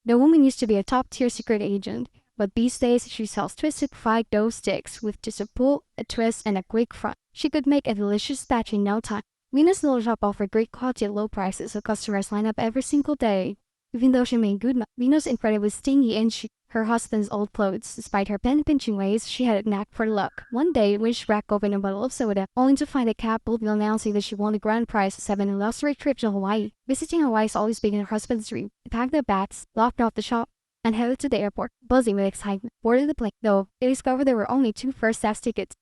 The woman used to be a top-tier secret agent, but these days she sells twisted fried dough sticks with just a pull, a twist, and a quick fry. She could make a delicious batch in no time. Lena's little shop offered great quality at low prices, so customers line up every single day. Even though she made good money, Lena's incredibly stingy and her husband's old clothes. Despite her pen-pinching ways, she had a knack for luck. One day, when she cracked open a bottle of soda, only to find a cab bill announcing that she won the grand prize of 7 illustrious trips to Hawaii. Visiting Hawaii has always been her husband's dream. He packed their bags, locked off the shop, and headed to the airport, buzzing with excitement. Boarded the plane, though, they discovered there were only 2 first-class tickets.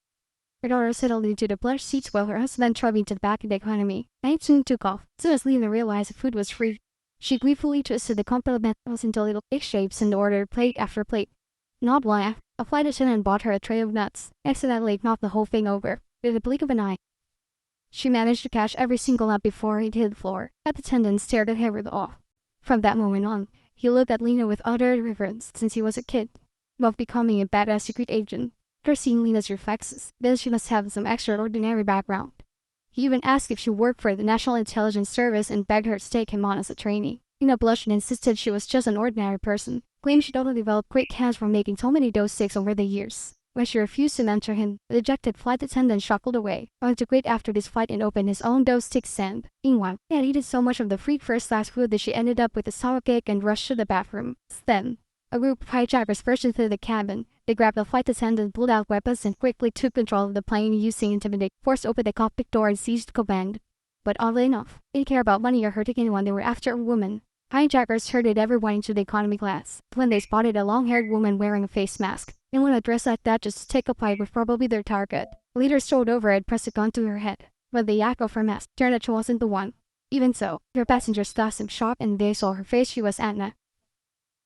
Her daughter settled into the plush seats while her husband trudged into the back of the economy, and it soon took off. Soon as Lena realized the food was free, she gleefully twisted the compartmentals into little cake shapes and ordered plate after plate. Not long after, a flight attendant bought her a tray of nuts, accidentally knocked the whole thing over. With a blink of an eye, she managed to catch every single nut before it hit the floor. The attendant stared at her with awe. From that moment on, he looked at Lena with utter reverence since he was a kid. Above becoming a badass secret agent, after seeing Lena's reflexes, then she must have some extraordinary background. He even asked if she worked for the National Intelligence Service and begged her to take him on as a trainee. Lena blushed and insisted she was just an ordinary person, claimed she'd only developed great hands from making so many dough sticks over the years. When she refused to mentor him, the dejected flight attendant shuffled away, only to quit after this flight and open his own dough stick stand. Meanwhile, he had eaten so much of the free first-class food that she ended up with a sour cake and rushed to the bathroom. Then, a group of hijackers burst into the cabin. They grabbed the flight attendant, pulled out weapons, and quickly took control of the plane using intimidation, forced open the cockpit door and seized command. But oddly enough, they didn't care about money or hurting anyone. They were after a woman. Hijackers herded everyone into the economy class. When they spotted a long-haired woman wearing a face mask, anyone a dress like that just to take a flight was probably their target. The leader strode over and pressed a gun to her head, but the yak of her mask turned that she wasn't the one. Even so, her passengers stopped him sharp and they saw her face. She was Anna,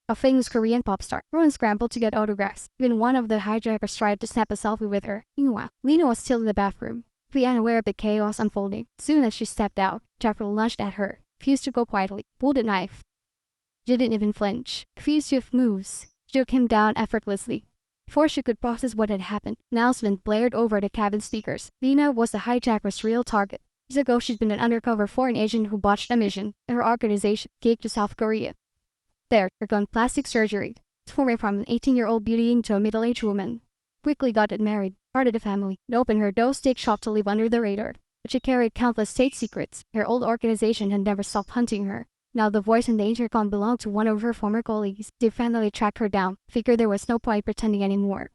a famous Korean pop star. Everyone scrambled to get autographs. Even one of the hijackers tried to snap a selfie with her. Meanwhile, Lena was still in the bathroom, completely unaware of the chaos unfolding. Soon as she stepped out, Jeffrey lunged at her, refused to go quietly, pulled a knife. She didn't even flinch. Confused swift moves took him down effortlessly. Before she could process what had happened, an announcement blared over the cabin speakers. Lena was the hijacker's real target. Years ago, she'd been an undercover foreign agent who botched a mission, and her organization escaped to South Korea. There, her gone plastic surgery, transforming from an 18-year-old beauty into a middle-aged woman. Quickly got married, started a family, and opened her dough stick shop to live under the radar. But she carried countless state secrets. Her old organization had never stopped hunting her. Now the voice in the intercom belonged to one of her former colleagues. They finally tracked her down, figured there was no point pretending anymore.